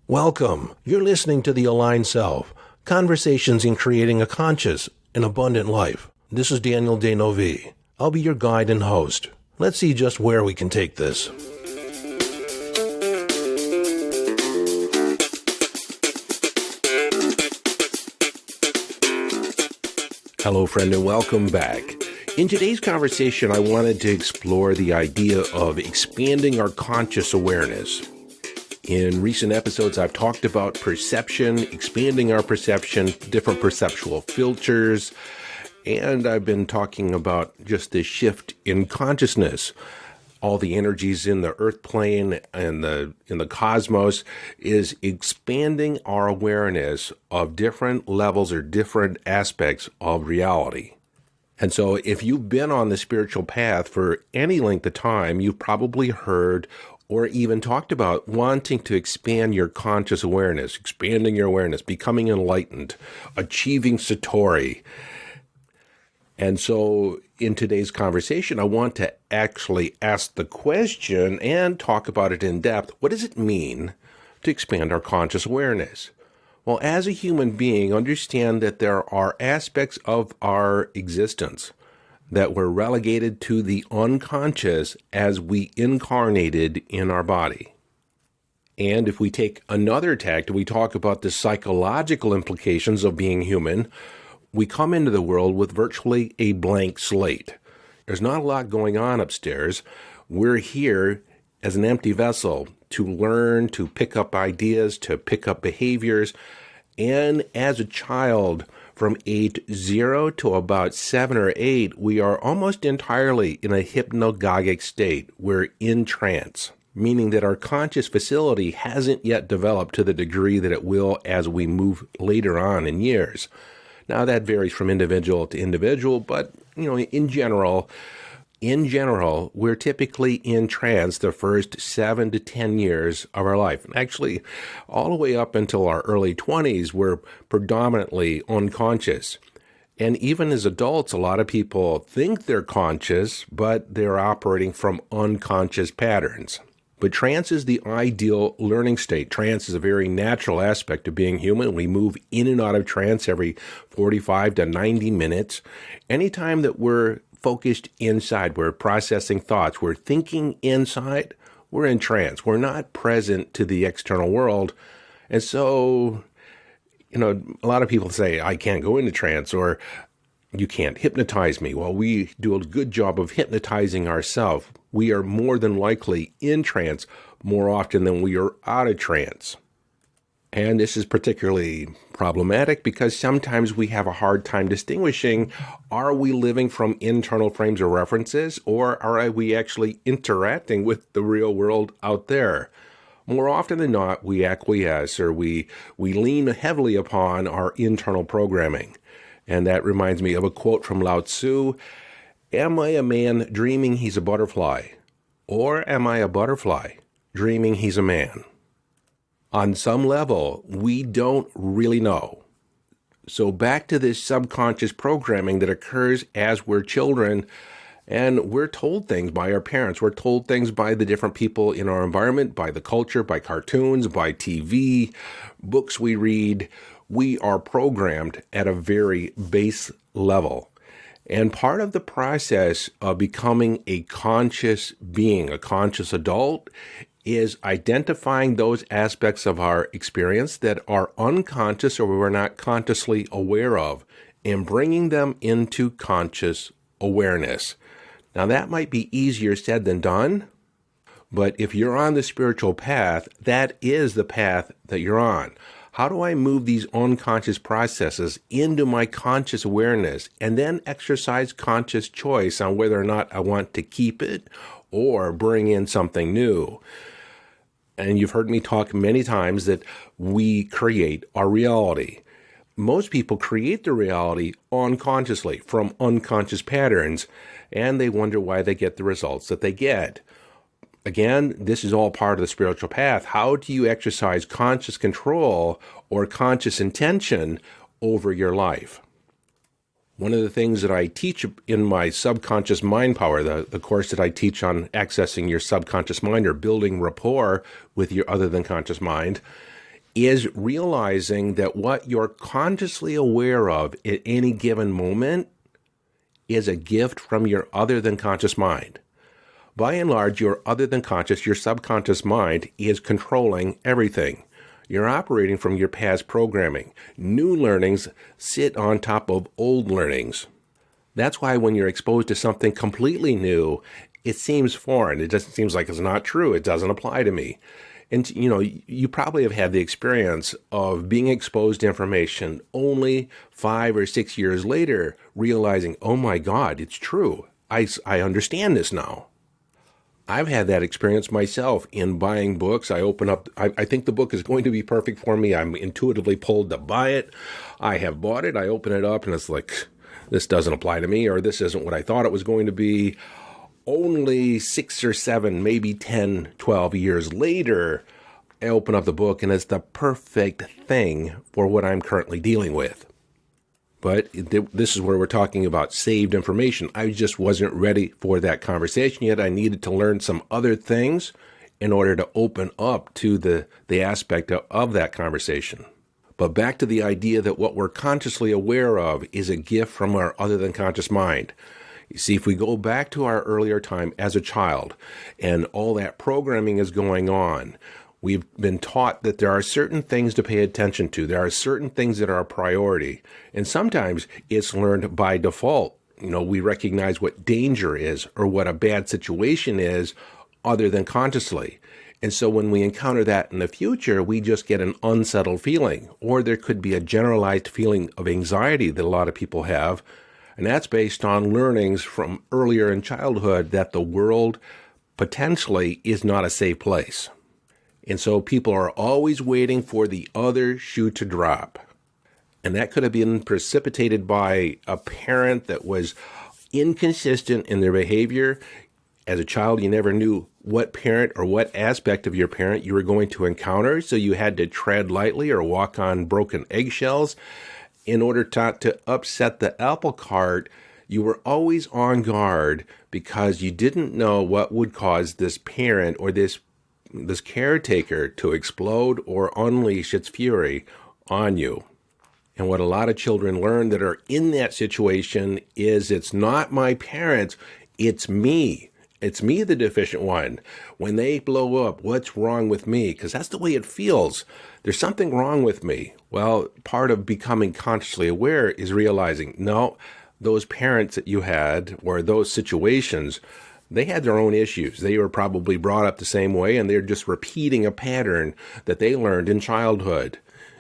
Welcome. You're listening to The Aligned Self, Conversations in Creating a Conscious and Abundant Life. This is Daniel Denovi. I'll be your guide and host. Let's see just where we can take this. Hello, friend, and welcome back. In today's conversation, I wanted to explore the idea of expanding our conscious awareness. In recent episodes, I've talked about perception, expanding our perception, different perceptual filters, and I've been talking about just this shift in consciousness. All the energies in the earth plane and in the cosmos is expanding our awareness of different levels or different aspects of reality. And so if you've been on the spiritual path for any length of time, you've probably heard or even talked about wanting to expand your conscious awareness, expanding your awareness, becoming enlightened, achieving Satori. And so in today's conversation, I want to actually ask the question and talk about it in depth. What does it mean to expand our conscious awareness? Well, as a human being, understand that there are aspects of our existence that were relegated to the unconscious as we incarnated in our body. And if we take another tack, we talk about the psychological implications of being human, we come into the world with virtually a blank slate. There's not a lot going on upstairs. We're here as an empty vessel to learn, to pick up ideas, to pick up behaviors. And as a child, from age 0 to about 7 or 8, we are almost entirely in a hypnagogic state. We're in trance, meaning that our conscious facility hasn't yet developed to the degree that it will as we move later on in years. Now, that varies from individual to individual, but in general, we're typically in trance the first 7 to 10 years of our life. And actually, all the way up until our early 20s, we're predominantly unconscious. And even as adults, a lot of people think they're conscious, but they're operating from unconscious patterns. But trance is the ideal learning state. Trance is a very natural aspect of being human. We move in and out of trance every 45 to 90 minutes. Anytime that we're focused inside, we're processing thoughts, we're thinking inside, we're in trance. We're not present to the external world. And so, a lot of people say, I can't go into trance, or you can't hypnotize me. Well, we do a good job of hypnotizing ourselves. We are more than likely in trance more often than we are out of trance. And this is particularly problematic because sometimes we have a hard time distinguishing, are we living from internal frames of references, or are we actually interacting with the real world out there? More often than not, we acquiesce or we lean heavily upon our internal programming. And that reminds me of a quote from Lao Tzu, am I a man dreaming he's a butterfly? Or am I a butterfly dreaming he's a man? On some level, we don't really know. So back to this subconscious programming that occurs as we're children, and we're told things by our parents. We're told things by the different people in our environment, by the culture, by cartoons, by TV, books we read. We are programmed at a very base level. And part of the process of becoming a conscious being, a conscious adult, is identifying those aspects of our experience that are unconscious or we're not consciously aware of, and bringing them into conscious awareness. Now, that might be easier said than done, but if you're on the spiritual path, that is the path that you're on. How do I move these unconscious processes into my conscious awareness and then exercise conscious choice on whether or not I want to keep it or bring in something new? And you've heard me talk many times that we create our reality. Most people create their reality unconsciously from unconscious patterns, and they wonder why they get the results that they get. Again, this is all part of the spiritual path. How do you exercise conscious control or conscious intention over your life? One of the things that I teach in my subconscious mind power, the course that I teach on accessing your subconscious mind or building rapport with your other than conscious mind, is realizing that what you're consciously aware of at any given moment is a gift from your other than conscious mind. By and large, your other than conscious, your subconscious mind is controlling everything. You're operating from your past programming. New learnings sit on top of old learnings. That's why when you're exposed to something completely new, it seems foreign. It just seems like it's not true. It doesn't apply to me. And, you probably have had the experience of being exposed to information only 5 or 6 years later, realizing, oh my God, it's true. I understand this now. I've had that experience myself in buying books. I open up, I think the book is going to be perfect for me. I'm intuitively pulled to buy it. I have bought it. I open it up and it's like, this doesn't apply to me, or this isn't what I thought it was going to be. Only 6 or 7, maybe 10, 12 years later, I open up the book and it's the perfect thing for what I'm currently dealing with. But this is where we're talking about saved information. I just wasn't ready for that conversation yet. I needed to learn some other things in order to open up to the aspect of that conversation. But back to the idea that what we're consciously aware of is a gift from our other than conscious mind. You see, if we go back to our earlier time as a child and all that programming is going on, we've been taught that there are certain things to pay attention to. There are certain things that are a priority. And sometimes it's learned by default. We recognize what danger is or what a bad situation is other than consciously. And so when we encounter that in the future, we just get an unsettled feeling. Or there could be a generalized feeling of anxiety that a lot of people have. And that's based on learnings from earlier in childhood that the world potentially is not a safe place. And so people are always waiting for the other shoe to drop. And that could have been precipitated by a parent that was inconsistent in their behavior. As a child, you never knew what parent or what aspect of your parent you were going to encounter, so you had to tread lightly or walk on broken eggshells. In order not to upset the apple cart, you were always on guard because you didn't know what would cause this parent or this caretaker to explode or unleash its fury on you. And what a lot of children learn that are in that situation is it's not my parents, it's me. It's me, the deficient one. When they blow up, what's wrong with me? Because that's the way it feels. There's something wrong with me. Well, part of becoming consciously aware is realizing, no, those parents that you had or those situations, they had their own issues. They were probably brought up the same way, and they're just repeating a pattern that they learned in childhood.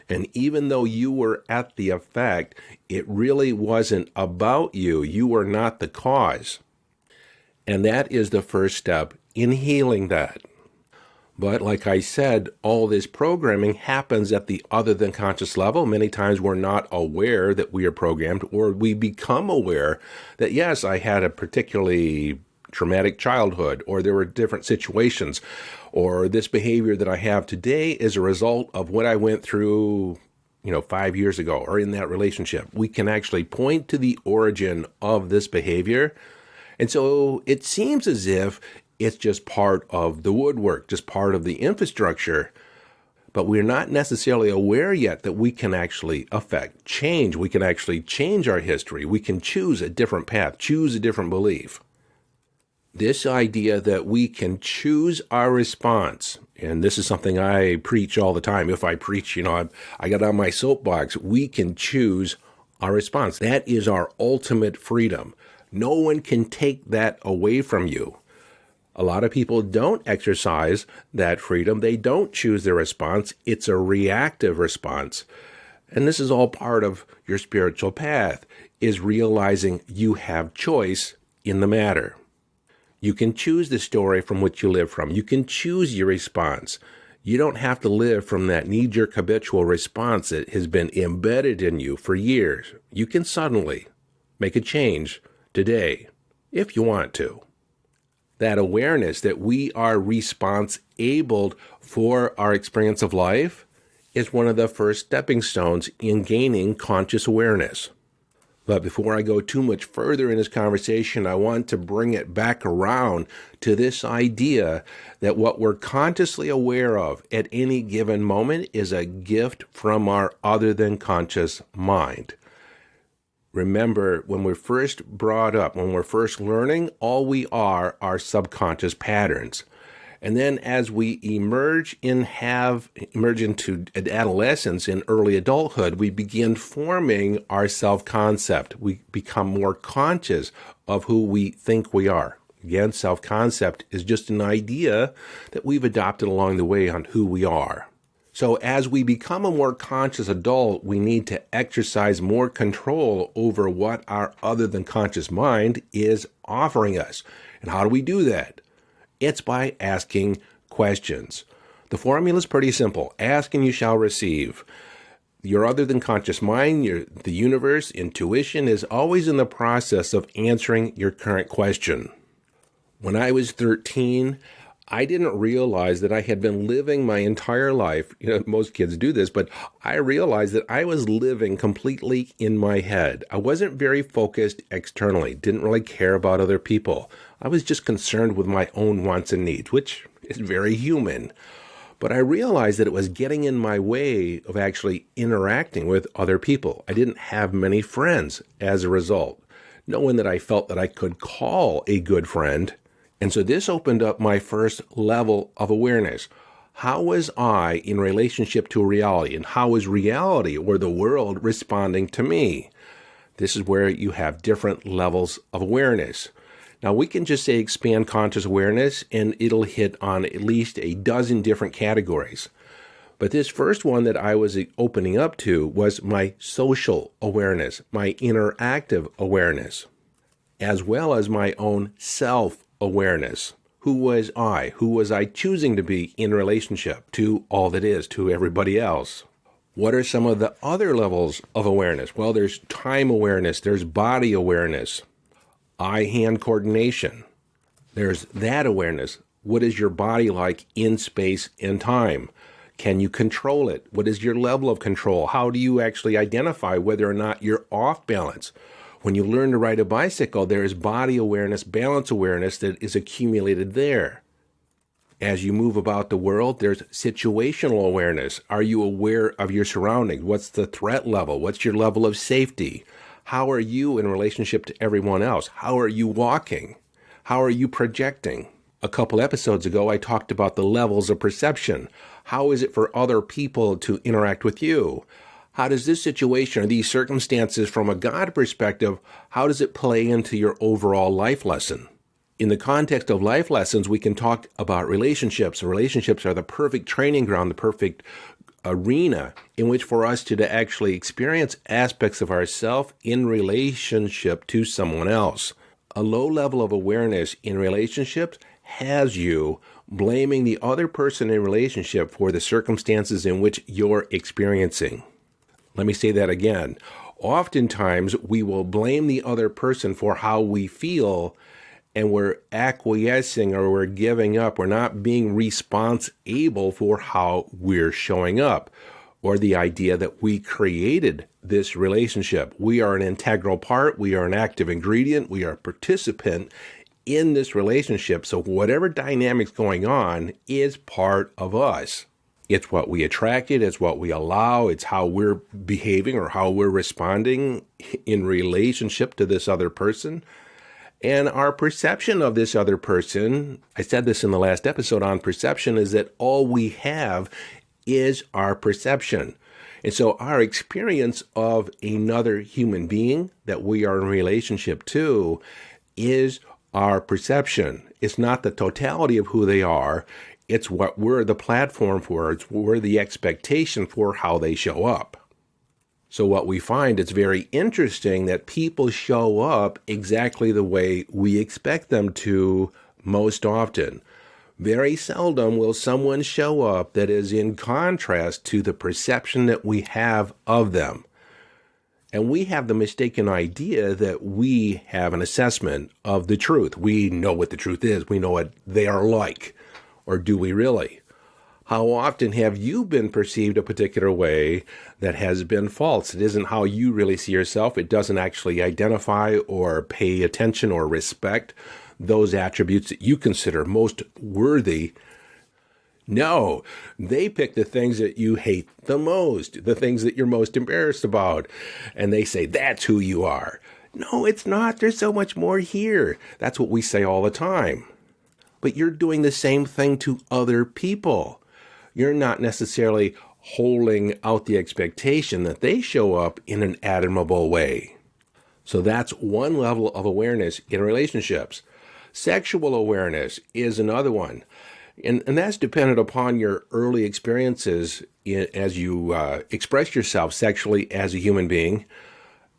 And even though you were at the effect, it really wasn't about you. You were not the cause. And that is the first step in healing that. But like I said, all this programming happens at the other than conscious level. Many times we're not aware that we are programmed, or we become aware that, yes, I had a particularly traumatic childhood, or there were different situations, or this behavior that I have today is a result of what I went through, 5 years ago, or in that relationship. We can actually point to the origin of this behavior. And so it seems as if it's just part of the woodwork, just part of the infrastructure, but we're not necessarily aware yet that we can actually affect change. We can actually change our history. We can choose a different path, choose a different belief. This idea that we can choose our response, and this is something I preach all the time. If I preach, I got on my soapbox, we can choose our response. That is our ultimate freedom. No one can take that away from you. A lot of people don't exercise that freedom. They don't choose their response. It's a reactive response. And this is all part of your spiritual path, is realizing you have choice in the matter. You can choose the story from which you live from. You can choose your response. You don't have to live from that knee-jerk habitual response that has been embedded in you for years. You can suddenly make a change today, if you want to. That awareness that we are response-abled for our experience of life is one of the first stepping stones in gaining conscious awareness. But before I go too much further in this conversation, I want to bring it back around to this idea that what we're consciously aware of at any given moment is a gift from our other than conscious mind. Remember, when we're first brought up, when we're first learning, all we are subconscious patterns. And then as we emerge into adolescence and early adulthood, we begin forming our self-concept. We become more conscious of who we think we are. Again, self-concept is just an idea that we've adopted along the way on who we are. So as we become a more conscious adult, we need to exercise more control over what our other than conscious mind is offering us. And how do we do that? It's by asking questions. The formula is pretty simple. Ask and you shall receive. Your other than conscious mind, the universe, intuition is always in the process of answering your current question. When I was 13, I didn't realize that I had been living my entire life. Most kids do this, but I realized that I was living completely in my head. I wasn't very focused externally, didn't really care about other people. I was just concerned with my own wants and needs, which is very human. But I realized that it was getting in my way of actually interacting with other people. I didn't have many friends as a result. No one that I felt that I could call a good friend. And so this opened up my first level of awareness. How was I in relationship to reality? And how is reality or the world responding to me? This is where you have different levels of awareness. Now, we can just say expand conscious awareness, and it'll hit on at least a dozen different categories. But this first one that I was opening up to was my social awareness, my interactive awareness, as well as my own self-awareness. Who was I? Who was I choosing to be in relationship to all that is, to everybody else? What are some of the other levels of awareness? Well, there's time awareness, there's body awareness, eye-hand coordination. There's that awareness. What is your body like in space and time? Can you control it? What is your level of control? How do you actually identify whether or not you're off balance? When you learn to ride a bicycle, there is body awareness, balance awareness that is accumulated there. As you move about the world, there's situational awareness. Are you aware of your surroundings? What's the threat level? What's your level of safety? How are you in relationship to everyone else? How are you walking? How are you projecting? A couple episodes ago, I talked about the levels of perception. How is it for other people to interact with you? How does this situation or these circumstances from a God perspective, how does it play into your overall life lesson? In the context of life lessons, we can talk about relationships. Relationships are the perfect training ground, the perfect arena in which for us to actually experience aspects of ourself in relationship to someone else. A low level of awareness in relationships has you blaming the other person in relationship for the circumstances in which you're experiencing. Let me say that again. Oftentimes, we will blame the other person for how we feel, and we're acquiescing or we're giving up. We're not being responsible for how we're showing up, or the idea that we created this relationship. We are an integral part. We are an active ingredient. We are a participant in this relationship. So whatever dynamic's going on is part of us. It's what we attracted, it's what we allow, it's how we're behaving or how we're responding in relationship to this other person. And our perception of this other person, I said this in the last episode on perception, is that all we have is our perception. And so our experience of another human being that we are in relationship to is our perception. It's not the totality of who they are. It's what we're the platform for. It's we're the expectation for how they show up. So what we find, it's very interesting that people show up exactly the way we expect them to most often. Very seldom will someone show up that is in contrast to the perception that we have of them. And we have the mistaken idea that we have an assessment of the truth. We know what the truth is. We know what they are like. Or do we really? How often have you been perceived a particular way that has been false? It isn't how you really see yourself. It doesn't actually identify or pay attention or respect those attributes that you consider most worthy. No, they pick the things that you hate the most, the things that you're most embarrassed about, and they say, that's who you are. No, it's not. There's so much more here. That's what we say all the time. But you're doing the same thing to other people. You're not necessarily holding out the expectation that they show up in an admirable way. So that's one level of awareness in relationships. Sexual awareness is another one. And that's dependent upon your early experiences as you express yourself sexually as a human being.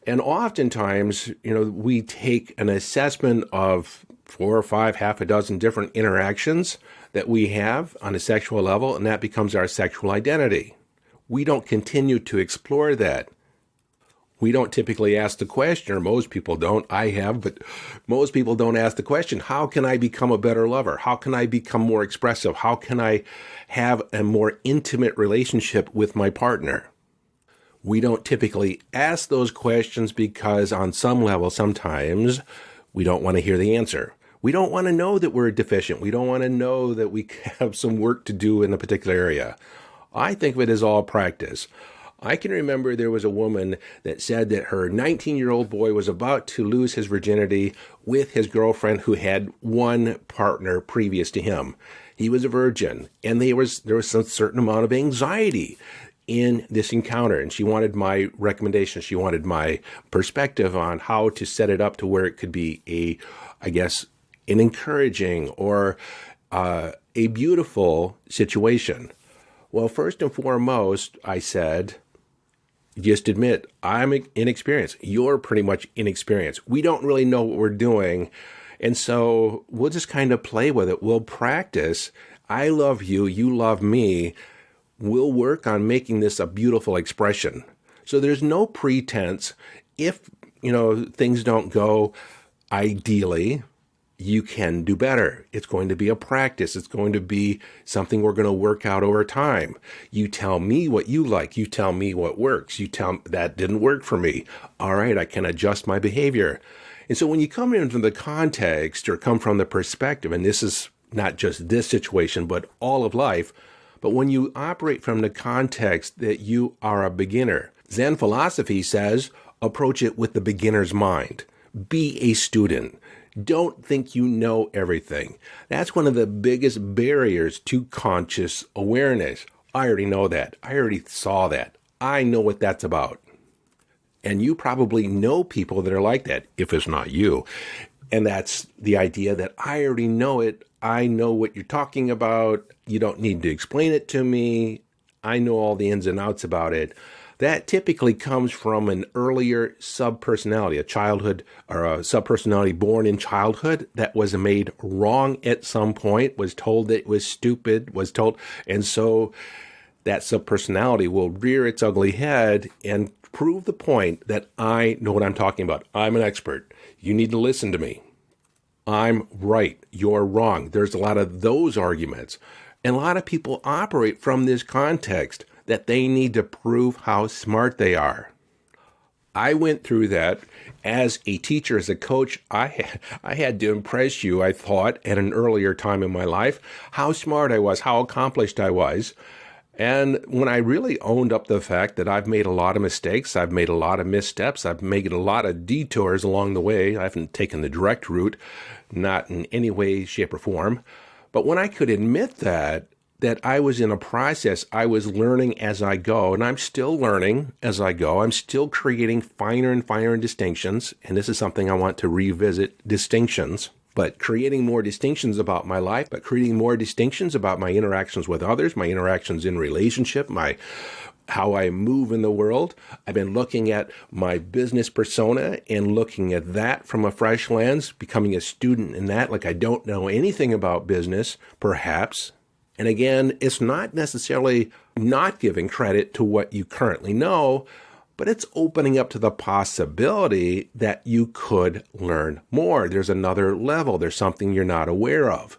And oftentimes, we take an assessment of 4 or 5, half a dozen different interactions that we have on a sexual level, and that becomes our sexual identity. We don't continue to explore that. We don't typically ask the question, or most people don't. I have, but most people don't ask the question, how can I become a better lover? How can I become more expressive? How can I have a more intimate relationship with my partner? We don't typically ask those questions because on some level, sometimes we don't want to hear the answer. We don't want to know that we're deficient. We don't want to know that we have some work to do in a particular area. I think of it as all practice. I can remember there was a woman that said that her 19-year-old boy was about to lose his virginity with his girlfriend who had one partner previous to him. He was a virgin, and there was a certain amount of anxiety in this encounter, and she wanted my recommendation. She wanted my perspective on how to set it up to where it could be an encouraging or a beautiful situation. Well, first and foremost, I said, just admit, I'm inexperienced. You're pretty much inexperienced. We don't really know what we're doing. And so we'll just kind of play with it. We'll practice. I love you. You love me. We'll work on making this a beautiful expression. So there's no pretense. If, things don't go ideally, you can do better. It's going to be a practice. It's going to be something we're going to work out over time. You tell me what you like. You tell me what works. You tell me that didn't work for me. All right, I can adjust my behavior. And so when you come in from the context or come from the perspective, and this is not just this situation, but all of life, but when you operate from the context that you are a beginner, Zen philosophy says, approach it with the beginner's mind. Be a student. Don't think you know everything. That's one of the biggest barriers to conscious awareness. I already know that. I already saw that. I know what that's about. And you probably know people that are like that, if it's not you. And that's the idea that I already know it. I know what you're talking about. You don't need to explain it to me. I know all the ins and outs about it. That typically comes from an earlier subpersonality, a childhood or a subpersonality born in childhood that was made wrong at some point, was told that it was stupid, and so that subpersonality will rear its ugly head and prove the point that I know what I'm talking about. I'm an expert. You need to listen to me. I'm right. You're wrong. There's a lot of those arguments. And a lot of people operate from this context that they need to prove how smart they are. I went through that as a teacher, as a coach. I had to impress you, I thought, at an earlier time in my life, how smart I was, how accomplished I was. And when I really owned up the fact that I've made a lot of mistakes, I've made a lot of missteps, I've made a lot of detours along the way, I haven't taken the direct route, not in any way, shape, or form. But when I could admit that I was in a process, I was learning as I go, and I'm still learning as I go. I'm still creating finer and finer distinctions, and this is something I want to revisit, distinctions. But creating more distinctions about my life, but creating more distinctions about my interactions with others, my interactions in relationship, how I move in the world. I've been looking at my business persona and looking at that from a fresh lens, becoming a student in that, like I don't know anything about business, perhaps. And again, it's not necessarily not giving credit to what you currently know, but it's opening up to the possibility that you could learn more. There's another level. There's something you're not aware of.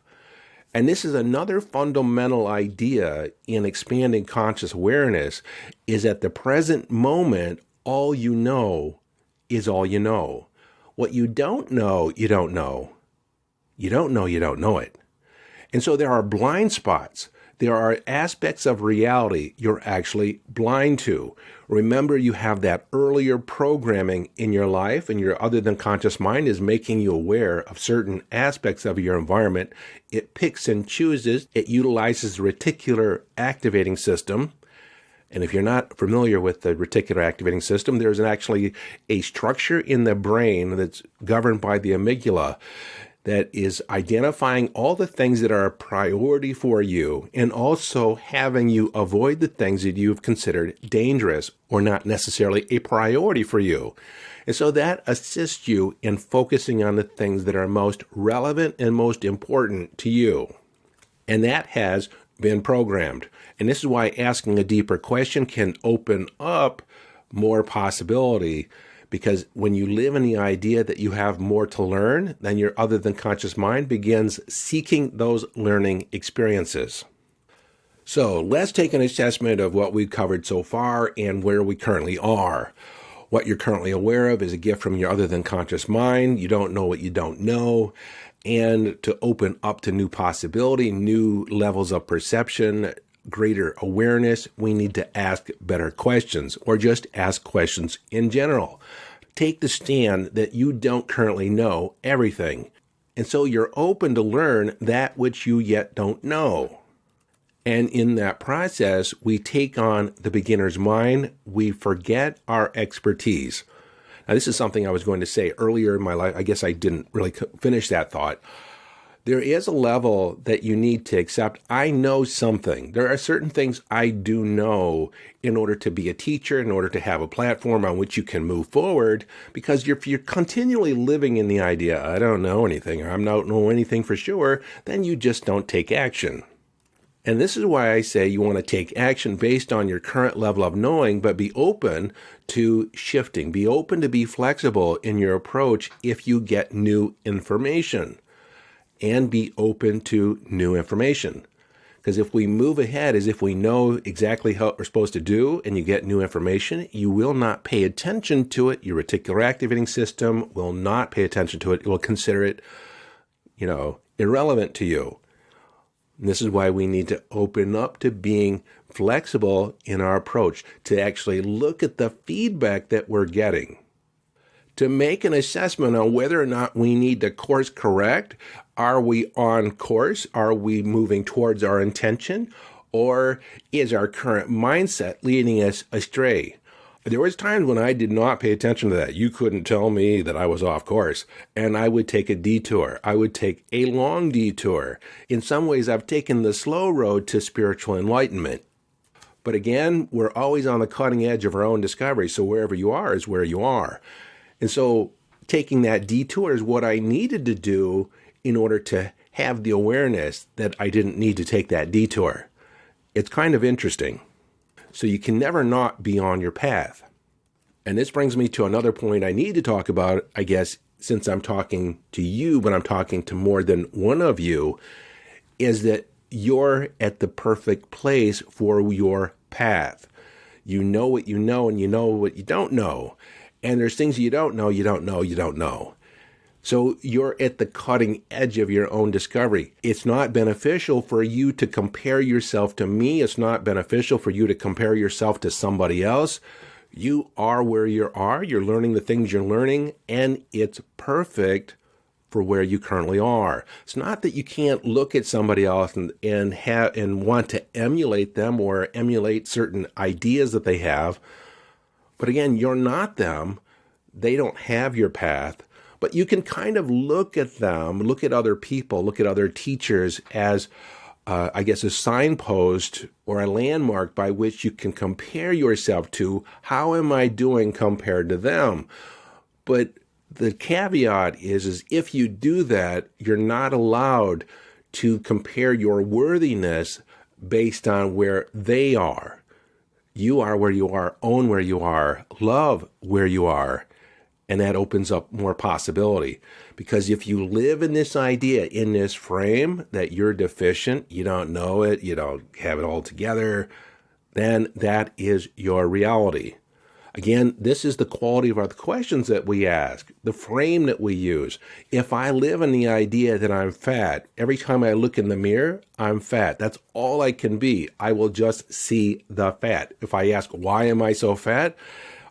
And this is another fundamental idea in expanding conscious awareness, is at the present moment, all you know is all you know. What you don't know, you don't know. You don't know, you don't know it. And so there are blind spots. There are aspects of reality you're actually blind to. Remember, you have that earlier programming in your life, and your other than conscious mind is making you aware of certain aspects of your environment. It picks and chooses. It utilizes the reticular activating system. And if you're not familiar with the reticular activating system, there's actually a structure in the brain that's governed by the amygdala that is identifying all the things that are a priority for you, and also having you avoid the things that you've considered dangerous or not necessarily a priority for you. And so that assists you in focusing on the things that are most relevant and most important to you. And that has been programmed. And this is why asking a deeper question can open up more possibility. Because when you live in the idea that you have more to learn, then your other than conscious mind begins seeking those learning experiences. So let's take an assessment of what we've covered so far and where we currently are. What you're currently aware of is a gift from your other than conscious mind. You don't know what you don't know. And to open up to new possibility, new levels of perception, greater awareness, we need to ask better questions, or just ask questions in general. Take the stand that you don't currently know everything. And so you're open to learn that which you yet don't know. And in that process, we take on the beginner's mind. We forget our expertise. Now, this is something I was going to say earlier in my life. I guess I didn't really finish that thought. There is a level that you need to accept. I know something. There are certain things I do know in order to be a teacher, in order to have a platform on which you can move forward, because if you're continually living in the idea, I don't know anything, or I don't know anything for sure, then you just don't take action. And this is why I say you want to take action based on your current level of knowing, but be open to shifting. Be open to be flexible in your approach if you get new information. And be open to new information. Because if we move ahead as if we know exactly how we're supposed to do, and you get new information, you will not pay attention to it. Your reticular activating system will not pay attention to it. It will consider it, irrelevant to you. And this is why we need to open up to being flexible in our approach, to actually look at the feedback that we're getting, to make an assessment on whether or not we need to course correct. Are we on course? Are we moving towards our intention? Or is our current mindset leading us astray? There was times when I did not pay attention to that. You couldn't tell me that I was off course. And I would take a detour. I would take a long detour. In some ways, I've taken the slow road to spiritual enlightenment. But again, we're always on the cutting edge of our own discovery. So wherever you are is where you are. And so taking that detour is what I needed to do in order to have the awareness that I didn't need to take that detour. It's kind of interesting. So you can never not be on your path. And this brings me to another point I need to talk about, I guess, since I'm talking to you, but I'm talking to more than one of you, is that you're at the perfect place for your path. You know what you know, and you know what you don't know. And there's things you don't know, you don't know, you don't know. So you're at the cutting edge of your own discovery. It's not beneficial for you to compare yourself to me. It's not beneficial for you to compare yourself to somebody else. You are where you are. You're learning the things you're learning, and it's perfect for where you currently are. It's not that you can't look at somebody else and want to emulate them or emulate certain ideas that they have. But again, you're not them. They don't have your path. But you can kind of look at them, look at other people, look at other teachers as, a signpost or a landmark by which you can compare yourself to. How am I doing compared to them? But the caveat is if you do that, you're not allowed to compare your worthiness based on where they are. You are where you are, own where you are, love where you are. And that opens up more possibility. Because if you live in this idea, in this frame, that you're deficient, you don't know it, you don't have it all together, then that is your reality. Again, this is the quality of our questions that we ask, the frame that we use. If I live in the idea that I'm fat, every time I look in the mirror, I'm fat. That's all I can be. I will just see the fat. If I ask, why am I so fat?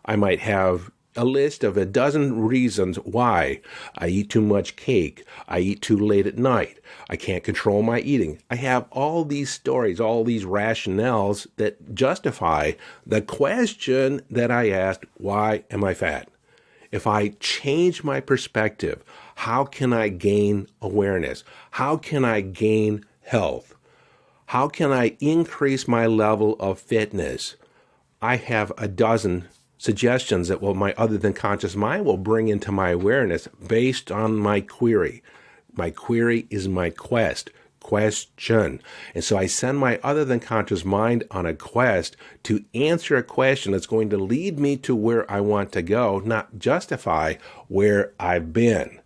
I might have a list of a dozen reasons why. I eat too much cake. I eat too late at night. I can't control my eating. I have all these stories, all these rationales that justify the question that I asked, why am I fat? If I change my perspective, how can I gain awareness? How can I gain health? How can I increase my level of fitness? I have a dozen suggestions that my other than conscious mind will bring into my awareness based on my query. My query is my question. And so I send my other than conscious mind on a quest to answer a question that's going to lead me to where I want to go, not justify where I've been.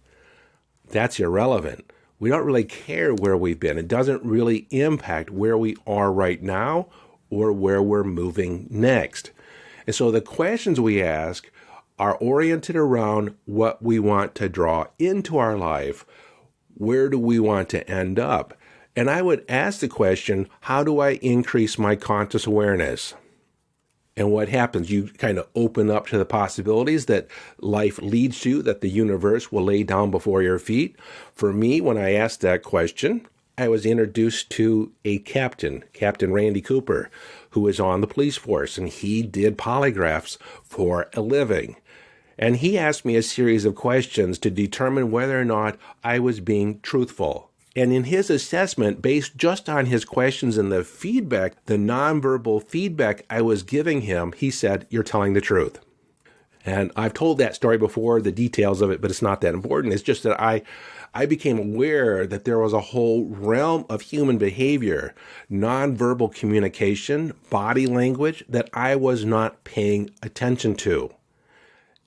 That's irrelevant. We don't really care where we've been. It doesn't really impact where we are right now or where we're moving next. And so the questions we ask are oriented around what we want to draw into our life. Where do we want to end up? And I would ask the question, how do I increase my conscious awareness? And what happens? You kind of open up to the possibilities that life leads to, that the universe will lay down before your feet. For me, when I asked that question, I was introduced to a captain, Captain Randy Cooper, who was on the police force, and he did polygraphs for a living. And he asked me a series of questions to determine whether or not I was being truthful. And in his assessment, based just on his questions and the feedback, the nonverbal feedback I was giving him, he said, "You're telling the truth." And I've told that story before, the details of it, but it's not that important. It's just that I became aware that there was a whole realm of human behavior, nonverbal communication, body language, that I was not paying attention to.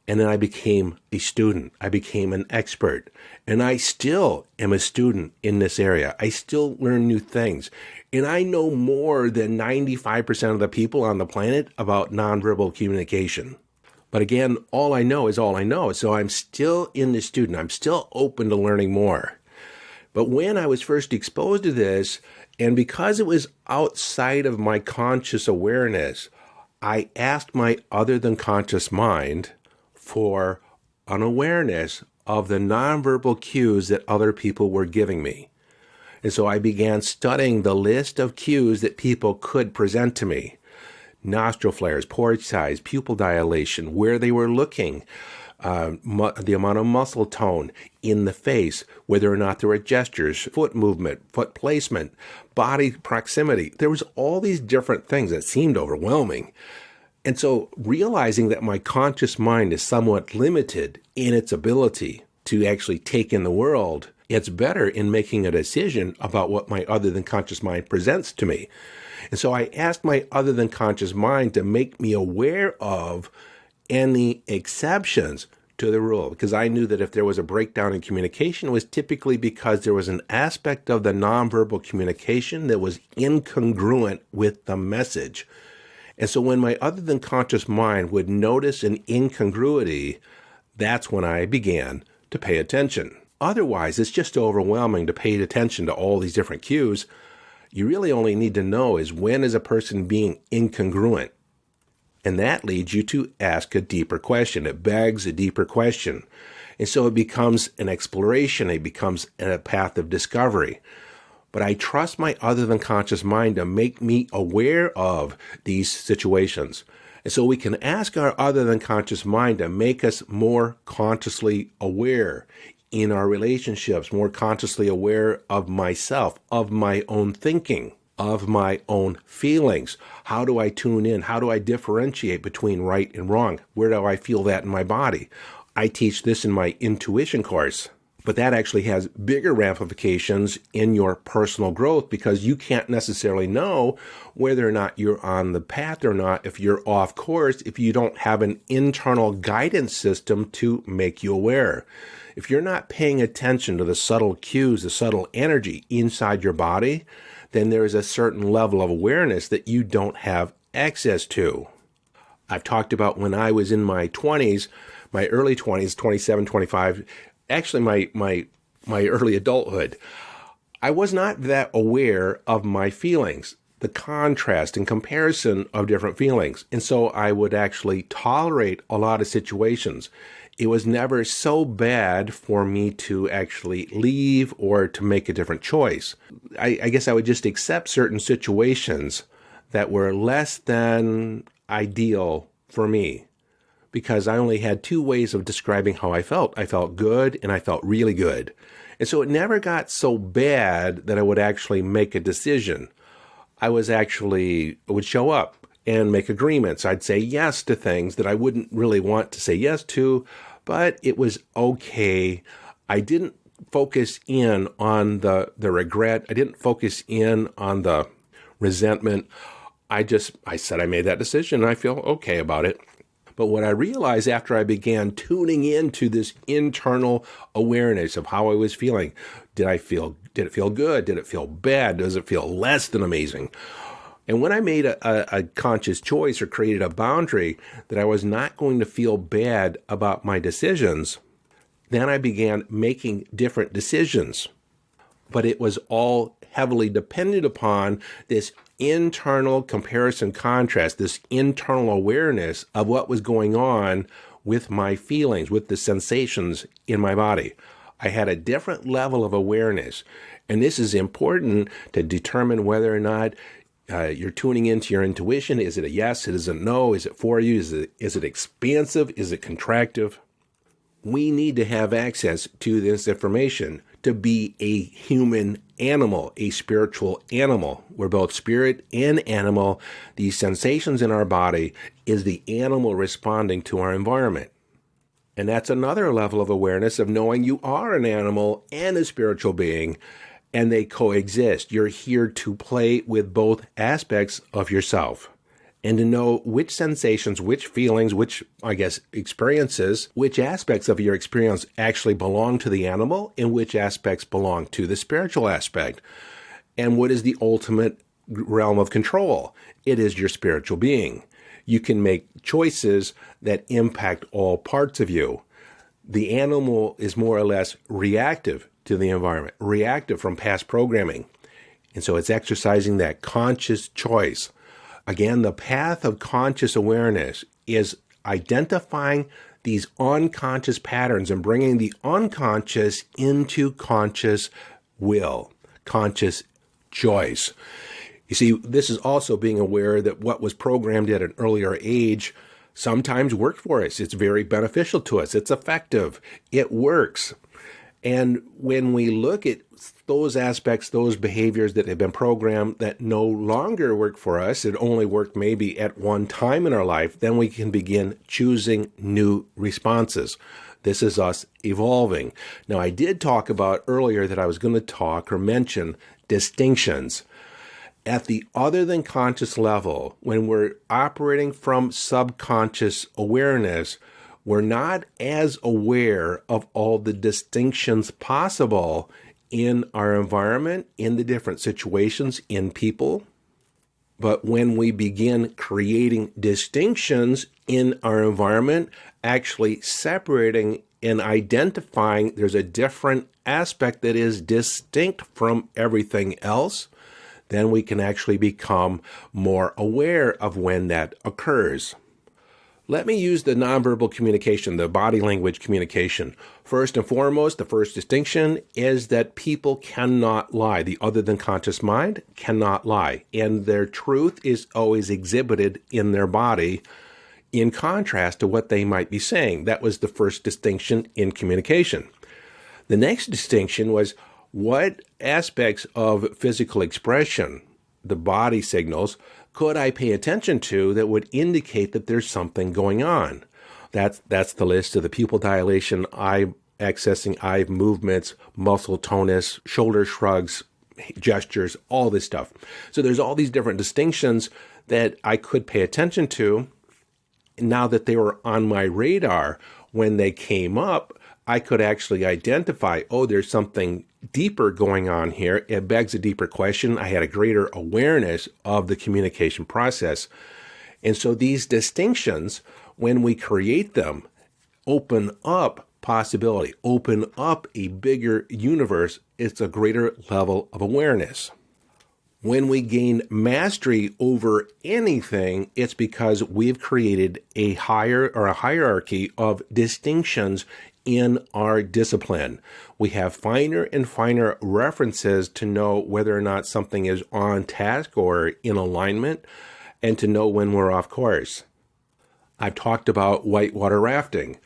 And then I became a student. I became an expert. And I still am a student in this area. I still learn new things. And I know more than 95% of the people on the planet about nonverbal communication. But again, all I know is all I know. So I'm still in the student. I'm still open to learning more. But when I was first exposed to this, and because it was outside of my conscious awareness, I asked my other than conscious mind for an awareness of the nonverbal cues that other people were giving me. And so I began studying the list of cues that people could present to me. Nostril flares, pore size, pupil dilation, where they were looking, the amount of muscle tone in the face, whether or not there were gestures, foot movement, foot placement, body proximity. There was all these different things that seemed overwhelming. And so realizing that my conscious mind is somewhat limited in its ability to actually take in the world, it's better in making a decision about what my other than conscious mind presents to me. And so I asked my other than conscious mind to make me aware of any exceptions to the rule, because I knew that if there was a breakdown in communication, it was typically because there was an aspect of the nonverbal communication that was incongruent with the message. And so when my other than conscious mind would notice an incongruity, that's when I began to pay attention. Otherwise, it's just overwhelming to pay attention to all these different cues. You really only need to know is when is a person being incongruent. And that leads you to ask a deeper question. It begs a deeper question. And so it becomes an exploration. It becomes a path of discovery. But I trust my other than conscious mind to make me aware of these situations. And so we can ask our other than conscious mind to make us more consciously aware in our relationships, more consciously aware of myself, of my own thinking, of my own feelings. How do I tune in? How do I differentiate between right and wrong? Where do I feel that in my body? I teach this in my intuition course. But that actually has bigger ramifications in your personal growth because you can't necessarily know whether or not you're on the path or not if you're off course, if you don't have an internal guidance system to make you aware. If you're not paying attention to the subtle cues, the subtle energy inside your body, then there is a certain level of awareness that you don't have access to. I've talked about when I was in my 20s, my early 20s, 27, 25, actually my early adulthood, I was not that aware of my feelings, the contrast and comparison of different feelings. And so I would actually tolerate a lot of situations. It was never so bad for me to actually leave or to make a different choice. I guess I would just accept certain situations that were less than ideal for me, because I only had two ways of describing how I felt. I felt good and I felt really good. And so it never got so bad that I would actually make a decision. I would show up and make agreements. I'd say yes to things that I wouldn't really want to say yes to, but it was okay. I didn't focus in on the regret. I didn't focus in on the resentment. I said I made that decision and I feel okay about it. But what I realized after I began tuning into this internal awareness of how I was feeling, did it feel good? Did it feel bad? Does it feel less than amazing? And when I made a conscious choice or created a boundary that I was not going to feel bad about my decisions, then I began making different decisions. But it was all heavily dependent upon this internal comparison contrast, this internal awareness of what was going on with my feelings, with the sensations in my body. I had a different level of awareness. And this is important to determine whether or not you're tuning into your intuition. Is it a yes? Is it a no? Is it for you? Is it expansive? Is it contractive? We need to have access to this information to be a human animal, a spiritual animal. We're both spirit and animal. These sensations in our body is the animal responding to our environment. And that's another level of awareness of knowing you are an animal and a spiritual being, and they coexist. You're here to play with both aspects of yourself and to know which sensations, which feelings, which, experiences, which aspects of your experience actually belong to the animal and which aspects belong to the spiritual aspect. And what is the ultimate realm of control? It is your spiritual being. You can make choices that impact all parts of you. The animal is more or less reactive to the environment, reactive from past programming. And so it's exercising that conscious choice. Again, the path of conscious awareness is identifying these unconscious patterns and bringing the unconscious into conscious will, conscious choice. You see, this is also being aware that what was programmed at an earlier age sometimes worked for us. It's very beneficial to us. It's effective. It works. And when we look at those aspects, those behaviors that have been programmed that no longer work for us, it only worked maybe at one time in our life, then we can begin choosing new responses. This is us evolving. Now, I did talk about earlier that I was going to talk or mention distinctions. At the other than conscious level, when we're operating from subconscious awareness, we're not as aware of all the distinctions possible in our environment, in the different situations, in people. But when we begin creating distinctions in our environment, actually separating and identifying there's a different aspect that is distinct from everything else, then we can actually become more aware of when that occurs. Let me use the nonverbal communication, the body language communication. First and foremost, the first distinction is that people cannot lie. The other than conscious mind cannot lie. And their truth is always exhibited in their body in contrast to what they might be saying. That was the first distinction in communication. The next distinction was what aspects of physical expression, the body signals, could I pay attention to that would indicate that there's something going on? That's the list of the pupil dilation, accessing eye movements, muscle tonus, shoulder shrugs, gestures, all this stuff. So there's all these different distinctions that I could pay attention to. Now that they were on my radar, when they came up, I could actually identify, oh, there's something deeper going on here. It begs a deeper question. I had a greater awareness of the communication process. And so these distinctions, when we create them, open up possibility, open up a bigger universe. It's a greater level of awareness. When we gain mastery over anything, it's because we've created a hierarchy of distinctions in our discipline. We have finer and finer references to know whether or not something is on task or in alignment, and to know when we're off course. I've talked about whitewater rafting.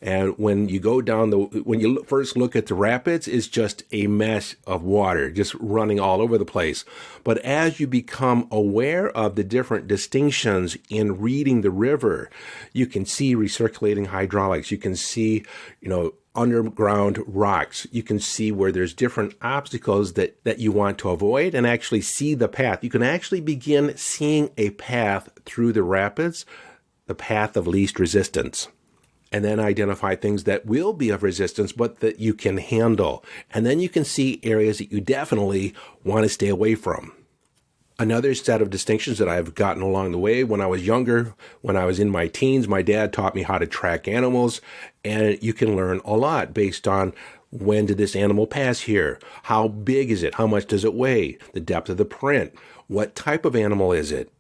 And when you go down when you first look at the rapids, it's just a mess of water, just running all over the place. But as you become aware of the different distinctions in reading the river, you can see recirculating hydraulics. You can see, underground rocks. You can see where there's different obstacles that you want to avoid, and actually see the path. You can actually begin seeing a path through the rapids, the path of least resistance. And then identify things that will be of resistance, but that you can handle. And then you can see areas that you definitely want to stay away from. Another set of distinctions that I've gotten along the way, when I was younger, when I was in my teens, my dad taught me how to track animals, and you can learn a lot based on when did this animal pass here? How big is it? How much does it weigh? The depth of the print? What type of animal is it?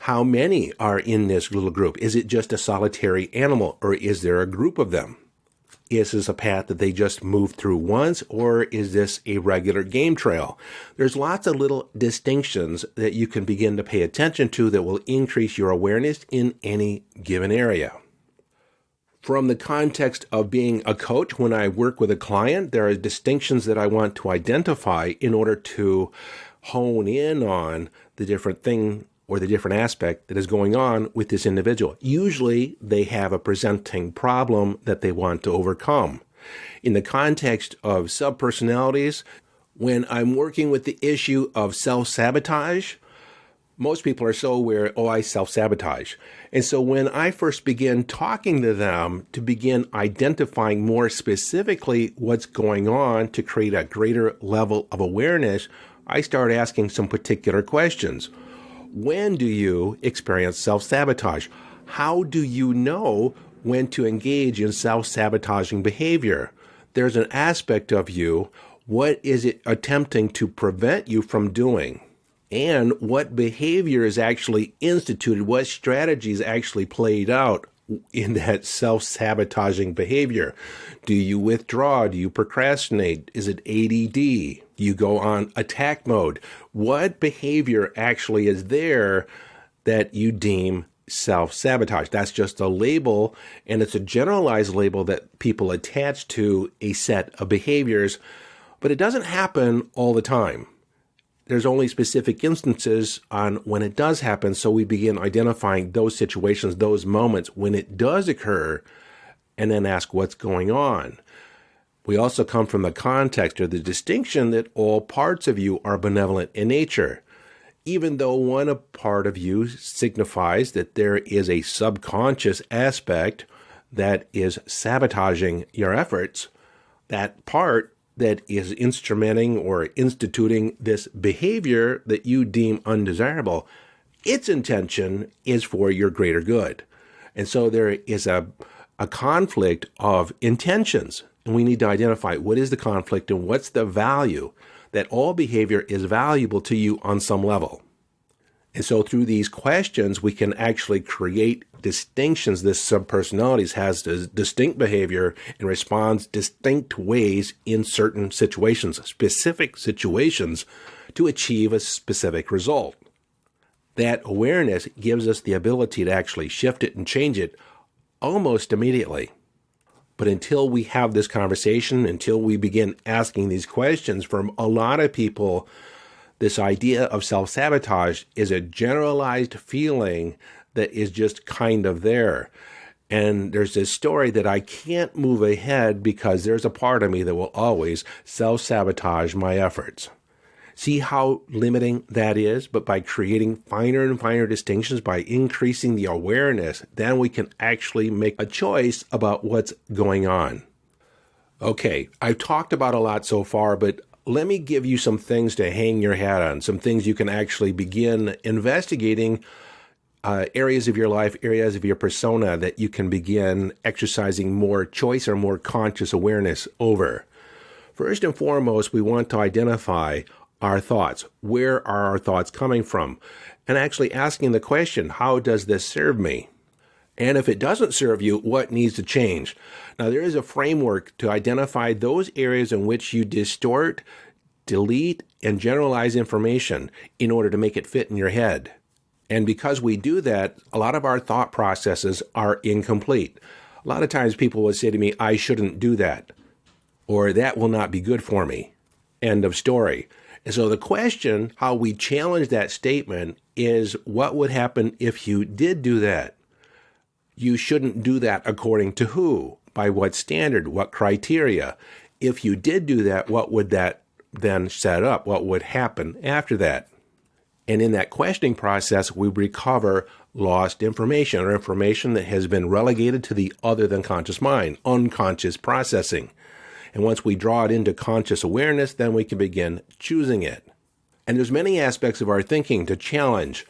How many are in this little group? Is it just a solitary animal, or is there a group of them? Is this a path that they just moved through once, or is this a regular game trail? There's lots of little distinctions that you can begin to pay attention to that will increase your awareness in any given area. From the context of being a coach, when I work with a client, there are distinctions that I want to identify in order to hone in on the different thing or the different aspect that is going on with this individual. Usually they have a presenting problem that they want to overcome. In the context of subpersonalities, when I'm working with the issue of self-sabotage, most people are so aware, I self-sabotage. And so when I first begin talking to them to begin identifying more specifically what's going on to create a greater level of awareness, I start asking some particular questions. When do you experience self-sabotage? How do you know when to engage in self-sabotaging behavior? There's an aspect of you. What is it attempting to prevent you from doing? And what behavior is actually instituted? What strategies actually played out in that self-sabotaging behavior? Do you withdraw? Do you procrastinate? Is it ADD? You go on attack mode. What behavior actually is there that you deem self-sabotage? That's just a label, and it's a generalized label that people attach to a set of behaviors, but it doesn't happen all the time. There's only specific instances on when it does happen, so we begin identifying those situations, those moments when it does occur, and then ask what's going on. We also come from the context or the distinction that all parts of you are benevolent in nature. Even though one part of you signifies that there is a subconscious aspect that is sabotaging your efforts, that part that is instrumenting or instituting this behavior that you deem undesirable, its intention is for your greater good. And so there is a conflict of intentions. And we need to identify what is the conflict and what's the value, that all behavior is valuable to you on some level. And so through these questions, we can actually create distinctions. This subpersonality has a distinct behavior and responds distinct ways in certain situations, specific situations, to achieve a specific result. That awareness gives us the ability to actually shift it and change it almost immediately. But until we have this conversation, until we begin asking these questions, from a lot of people, this idea of self-sabotage is a generalized feeling that is just kind of there. And there's this story that I can't move ahead because there's a part of me that will always self-sabotage my efforts. See how limiting that is? But by creating finer and finer distinctions, by increasing the awareness, then we can actually make a choice about what's going on. Okay, I've talked about a lot so far, but let me give you some things to hang your hat on, some things you can actually begin investigating, areas of your life, areas of your persona that you can begin exercising more choice or more conscious awareness over. First and foremost, we want to identify our thoughts. Where are our thoughts coming from? And actually asking the question, how does this serve me? And if it doesn't serve you, what needs to change? Now, there is a framework to identify those areas in which you distort, delete, and generalize information in order to make it fit in your head. And because we do that, a lot of our thought processes are incomplete. A lot of times people will say to me, I shouldn't do that, or that will not be good for me. End of story. And so the question, how we challenge that statement, is what would happen if you did do that? You shouldn't do that according to who? By what standard? What criteria? If you did do that, what would that then set up? What would happen after that? And in that questioning process, we recover lost information or information that has been relegated to the other than conscious mind, unconscious processing. And once we draw it into conscious awareness, then we can begin choosing it. And there's many aspects of our thinking to challenge.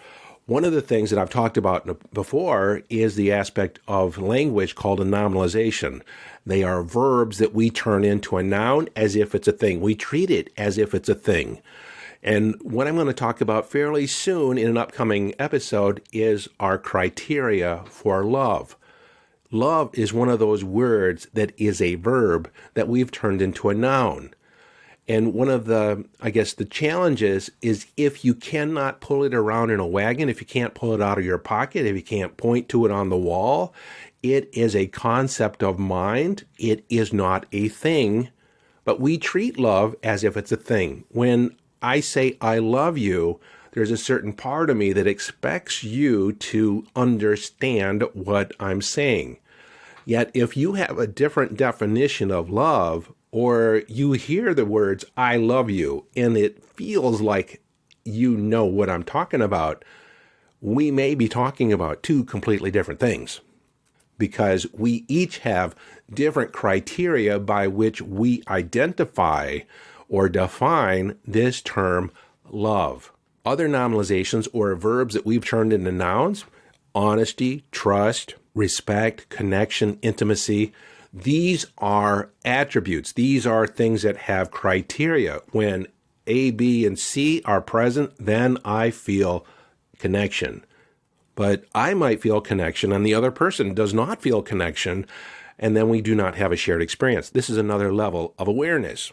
One of the things that I've talked about before is the aspect of language called a nominalization. They are verbs that we turn into a noun as if it's a thing. We treat it as if it's a thing. And what I'm going to talk about fairly soon in an upcoming episode is our criteria for love. Love is one of those words that is a verb that we've turned into a noun. And one of the challenges is if you cannot pull it around in a wagon, if you can't pull it out of your pocket, if you can't point to it on the wall, it is a concept of mind. It is not a thing, but we treat love as if it's a thing. When I say I love you, there's a certain part of me that expects you to understand what I'm saying. Yet if you have a different definition of love, or you hear the words, I love you, and it feels like you know what I'm talking about, we may be talking about two completely different things. Because we each have different criteria by which we identify or define this term love. Other nominalizations or verbs that we've turned into nouns, honesty, trust, respect, connection, intimacy, these are attributes. These are things that have criteria. When A, B, and C are present, then I feel connection. But I might feel connection and the other person does not feel connection, and then we do not have a shared experience. This is another level of awareness.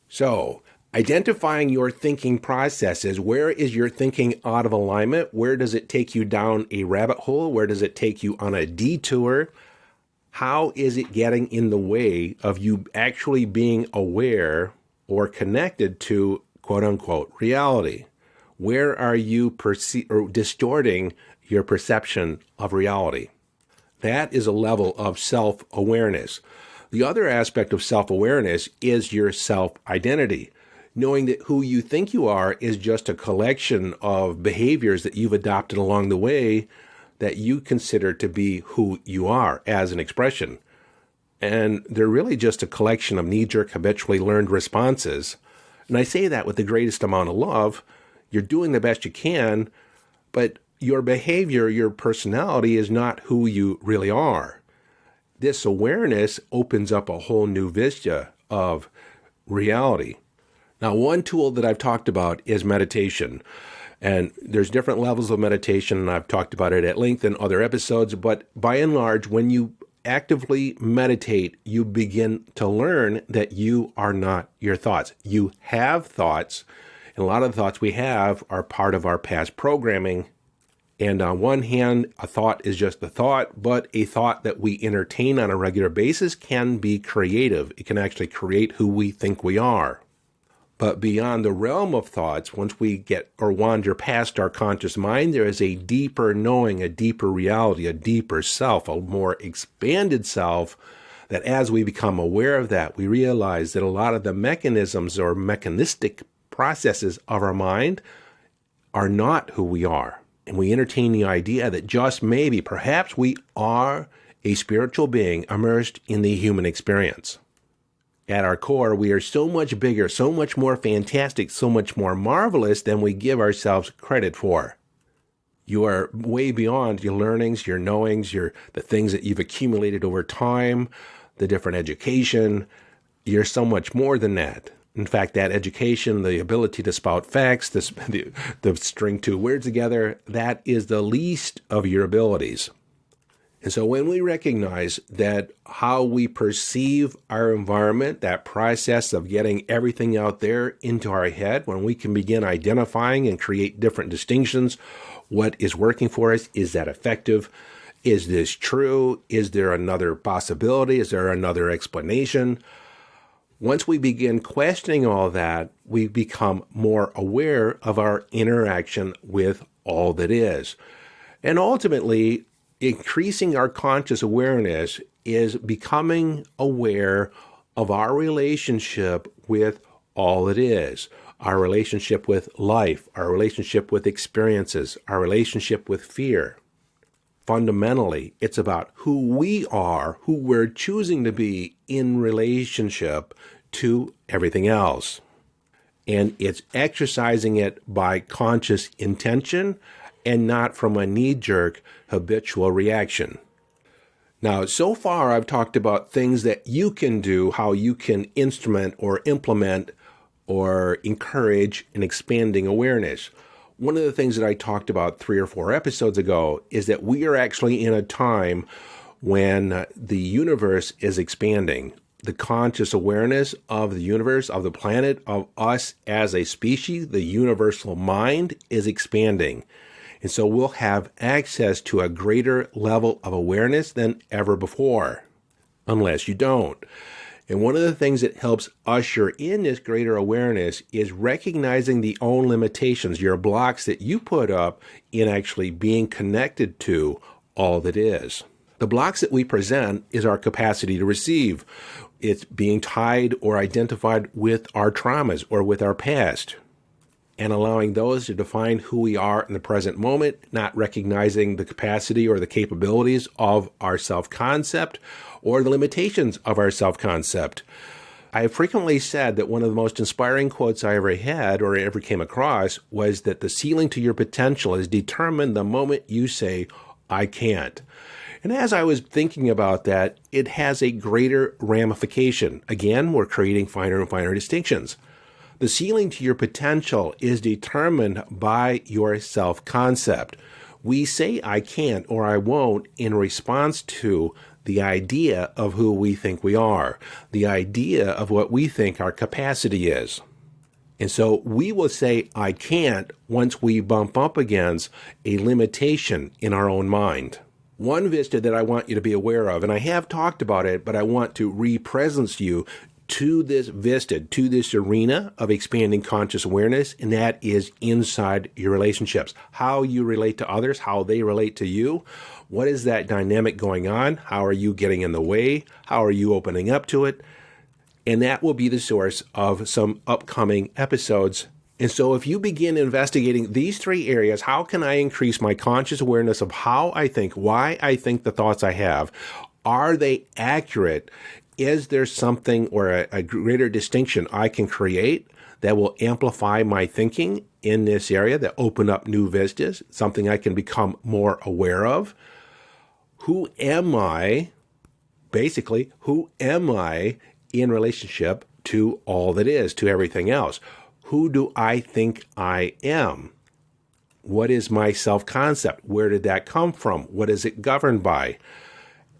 So, identifying your thinking processes. Where is your thinking out of alignment? Where does it take you down a rabbit hole? Where does it take you on a detour? How is it getting in the way of you actually being aware or connected to quote-unquote reality? Where are you distorting your perception of reality? That is a level of self-awareness. The other aspect of self-awareness is your self-identity. Knowing that who you think you are is just a collection of behaviors that you've adopted along the way that you consider to be who you are as an expression. And they're really just a collection of knee-jerk, habitually learned responses. And I say that with the greatest amount of love. You're doing the best you can, but your behavior, your personality is not who you really are. This awareness opens up a whole new vista of reality. Now, one tool that I've talked about is meditation. And there's different levels of meditation, and I've talked about it at length in other episodes. But by and large, when you actively meditate, you begin to learn that you are not your thoughts. You have thoughts, and a lot of the thoughts we have are part of our past programming. And on one hand, a thought is just a thought, but a thought that we entertain on a regular basis can be creative. It can actually create who we think we are. But beyond the realm of thoughts, once we get or wander past our conscious mind, there is a deeper knowing, a deeper reality, a deeper self, a more expanded self, that as we become aware of that, we realize that a lot of the mechanisms or mechanistic processes of our mind are not who we are. And we entertain the idea that just maybe, perhaps we are a spiritual being immersed in the human experience. At our core, we are so much bigger, so much more fantastic, so much more marvelous than we give ourselves credit for. You are way beyond your learnings, your knowings, the things that you've accumulated over time, the different education. You're so much more than that. In fact, that education, the ability to spout facts, the string two words together, that is the least of your abilities. And so when we recognize that how we perceive our environment, that process of getting everything out there into our head, when we can begin identifying and create different distinctions, what is working for us, is that effective? Is this true? Is there another possibility? Is there another explanation? Once we begin questioning all that, we become more aware of our interaction with all that is. And ultimately, increasing our conscious awareness is becoming aware of our relationship with all that is, our relationship with life, our relationship with experiences, our relationship with fear. Fundamentally, it's about who we are, who we're choosing to be in relationship to everything else. And it's exercising it by conscious intention and not from a knee-jerk habitual reaction. Now, so far I've talked about things that you can do, how you can instrument or implement or encourage an expanding awareness. One of the things that I talked about 3 or 4 episodes ago is that we are actually in a time when the universe is expanding. The conscious awareness of the universe, of the planet, of us as a species, the universal mind is expanding. And so we'll have access to a greater level of awareness than ever before, unless you don't. And one of the things that helps usher in this greater awareness is recognizing the own limitations, your blocks that you put up in actually being connected to all that is. The blocks that we present is our capacity to receive. It's being tied or identified with our traumas or with our past, and allowing those to define who we are in the present moment, not recognizing the capacity or the capabilities of our self-concept or the limitations of our self-concept. I have frequently said that one of the most inspiring quotes I ever had or ever came across was that the ceiling to your potential is determined the moment you say, I can't. And as I was thinking about that, it has a greater ramification. Again, we're creating finer and finer distinctions. The ceiling to your potential is determined by your self-concept. We say I can't or I won't in response to the idea of who we think we are, the idea of what we think our capacity is. And so we will say I can't once we bump up against a limitation in our own mind. One vista that I want you to be aware of, and I have talked about it, but I want to re-presence you to this vista, to this arena of expanding conscious awareness, and that is inside your relationships. How you relate to others, how they relate to you. What is that dynamic going on? How are you getting in the way? How are you opening up to it? And that will be the source of some upcoming episodes. And so if you begin investigating these 3 areas, how can I increase my conscious awareness of how I think, why I think the thoughts I have? Are they accurate? Is there something or a greater distinction I can create that will amplify my thinking in this area, that open up new vistas, something I can become more aware of? Who am I? Basically, who am I in relationship to all that is, to everything else? Who do I think I am? What is my self-concept? Where did that come from? What is it governed by?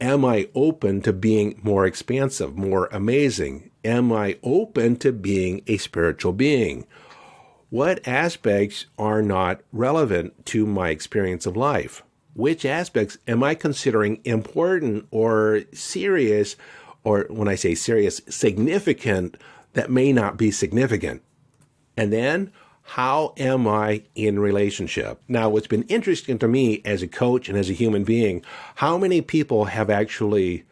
Am I open to being more expansive, more amazing? Am I open to being a spiritual being? What aspects are not relevant to my experience of life? Which aspects am I considering important or serious, or when I say serious, significant, that may not be significant? And then, how am I in relationship? Now, what's been interesting to me as a coach and as a human being, how many people have actually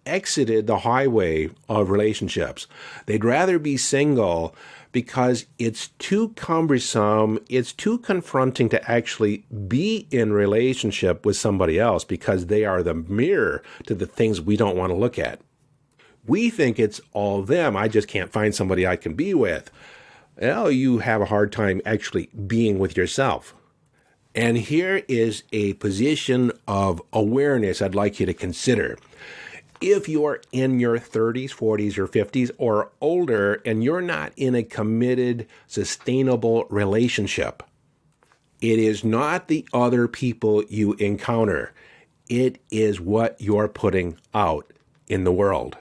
exited the highway of relationships? They'd rather be single because it's too cumbersome, it's too confronting to actually be in relationship with somebody else because they are the mirror to the things we don't want to look at. We think it's all them. I just can't find somebody I can be with. Well, you have a hard time actually being with yourself. And here is a position of awareness I'd like you to consider. If you're in your 30s, 40s, or 50s, or older, and you're not in a committed, sustainable relationship, it is not the other people you encounter. It is what you're putting out in the world.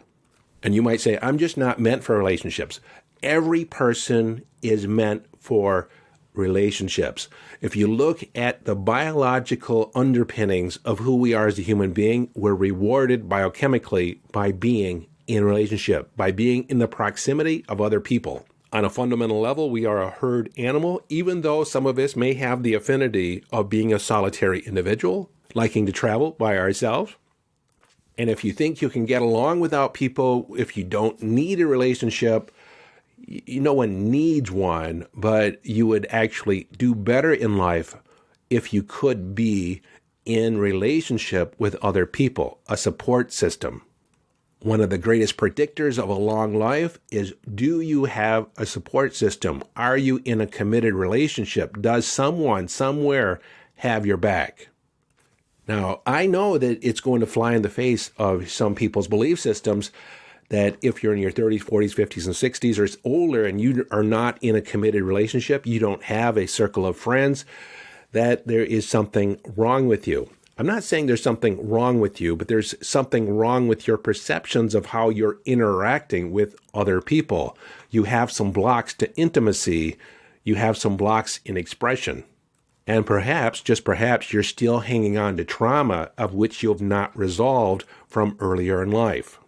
And you might say, I'm just not meant for relationships. Every person is meant for relationships. If you look at the biological underpinnings of who we are as a human being, we're rewarded biochemically by being in relationship, by being in the proximity of other people. On a fundamental level, we are a herd animal, even though some of us may have the affinity of being a solitary individual, liking to travel by ourselves. And if you think you can get along without people, if you don't need a relationship, no one needs one, but you would actually do better in life if you could be in relationship with other people, a support system. One of the greatest predictors of a long life is, do you have a support system? Are you in a committed relationship? Does someone somewhere have your back? Now, I know that it's going to fly in the face of some people's belief systems that if you're in your 30s, 40s, 50s, and 60s, or older, and you are not in a committed relationship, you don't have a circle of friends, that there is something wrong with you. I'm not saying there's something wrong with you, but there's something wrong with your perceptions of how you're interacting with other people. You have some blocks to intimacy. You have some blocks in expression. And perhaps, just perhaps, you're still hanging on to trauma of which you've not resolved from earlier in life.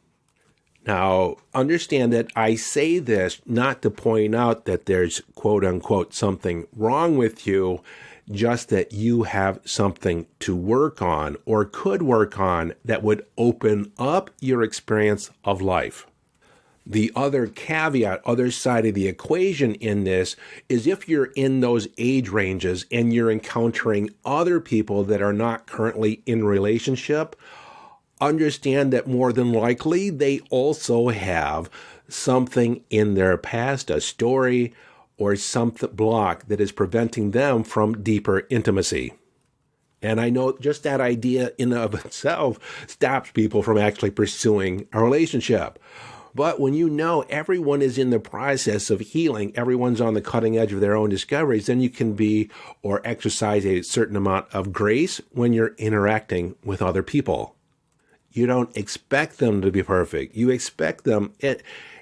Now, understand that I say this not to point out that there's quote unquote something wrong with you, just that you have something to work on or could work on that would open up your experience of life. The other caveat, other side of the equation in this is if you're in those age ranges and you're encountering other people that are not currently in relationship, understand that more than likely they also have something in their past, a story or some block that is preventing them from deeper intimacy. And I know just that idea in and of itself stops people from actually pursuing a relationship. But when you know everyone is in the process of healing, everyone's on the cutting edge of their own discoveries, then you can be or exercise a certain amount of grace when you're interacting with other people. You don't expect them to be perfect. You expect them.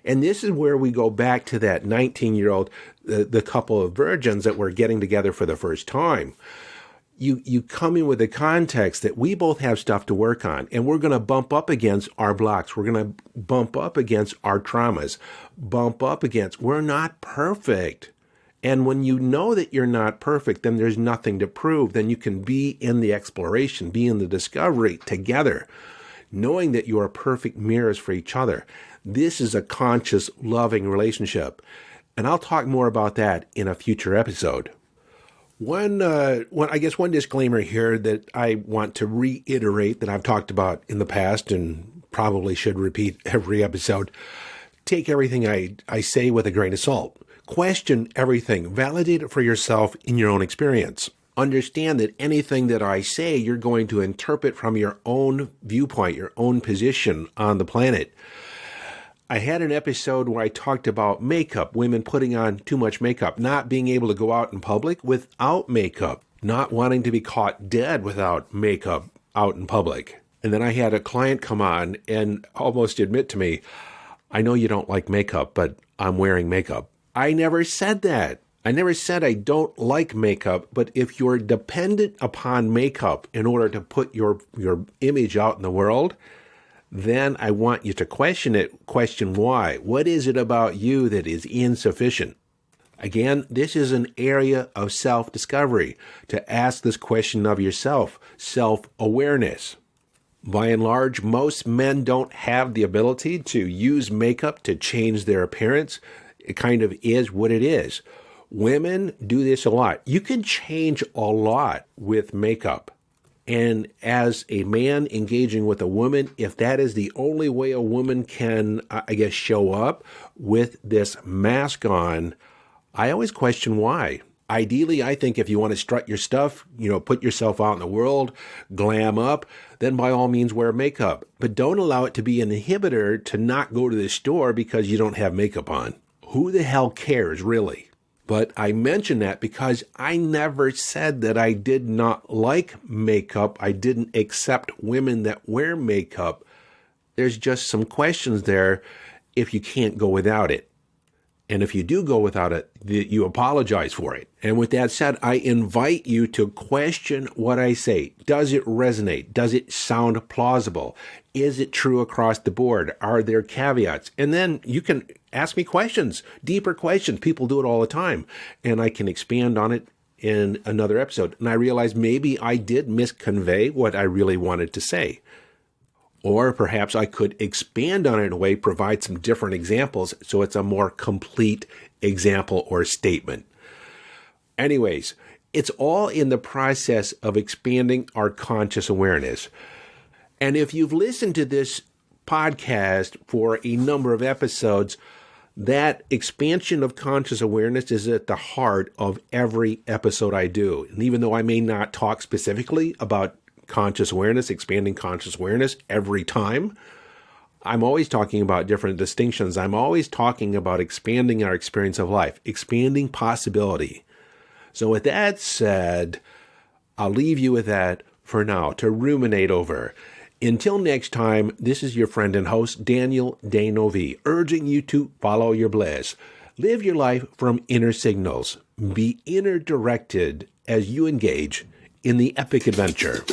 And this is where we go back to that 19-year-old, the couple of virgins that were getting together for the first time. You come in with the context that we both have stuff to work on, and we're going to bump up against our blocks. We're going to bump up against our traumas, we're not perfect. And when you know that you're not perfect, then there's nothing to prove. Then you can be in the exploration, be in the discovery together, knowing that you are perfect mirrors for each other. This is a conscious, loving relationship. And I'll talk more about that in a future episode. One disclaimer here that I want to reiterate that I've talked about in the past and probably should repeat every episode. Take everything I say with a grain of salt. Question everything. Validate it for yourself in your own experience. Understand that anything that I say, you're going to interpret from your own viewpoint, your own position on the planet. I had an episode where I talked about makeup, women putting on too much makeup, not being able to go out in public without makeup, not wanting to be caught dead without makeup out in public. And then I had a client come on and almost admit to me, I know you don't like makeup, but I'm wearing makeup. I never said that. I never said I don't like makeup, but if you're dependent upon makeup in order to put your image out in the world, then I want you to question it. Question why. What is it about you that is insufficient? Again, this is an area of self-discovery, to ask this question of yourself, self-awareness. By and large, most men don't have the ability to use makeup to change their appearance. It kind of is what it is. Women do this a lot. You can change a lot with makeup. And as a man engaging with a woman, if that is the only way a woman can, show up with this mask on, I always question why. Ideally, I think if you want to strut your stuff, put yourself out in the world, glam up, then by all means wear makeup. But don't allow it to be an inhibitor to not go to the store because you don't have makeup on. Who the hell cares, really? But I mention that because I never said that I did not like makeup. I didn't accept women that wear makeup. There's just some questions there if you can't go without it. And if you do go without it, you apologize for it. And with that said, I invite you to question what I say. Does it resonate? Does it sound plausible? Is it true across the board? Are there caveats? And then you can ask me questions, deeper questions. People do it all the time. And I can expand on it in another episode. And I realize maybe I did misconvey what I really wanted to say. Or perhaps I could expand on it in a way, provide some different examples so it's a more complete example or statement. Anyways, it's all in the process of expanding our conscious awareness. And if you've listened to this podcast for a number of episodes, that expansion of conscious awareness is at the heart of every episode I do. And even though I may not talk specifically about conscious awareness, expanding conscious awareness every time, I'm always talking about different distinctions. I'm always talking about expanding our experience of life, expanding possibility. So with that said, I'll leave you with that for now to ruminate over. Until next time, this is your friend and host, Daniel Danovi, urging you to follow your bliss. Live your life from inner signals. Be inner directed as you engage in the epic adventure.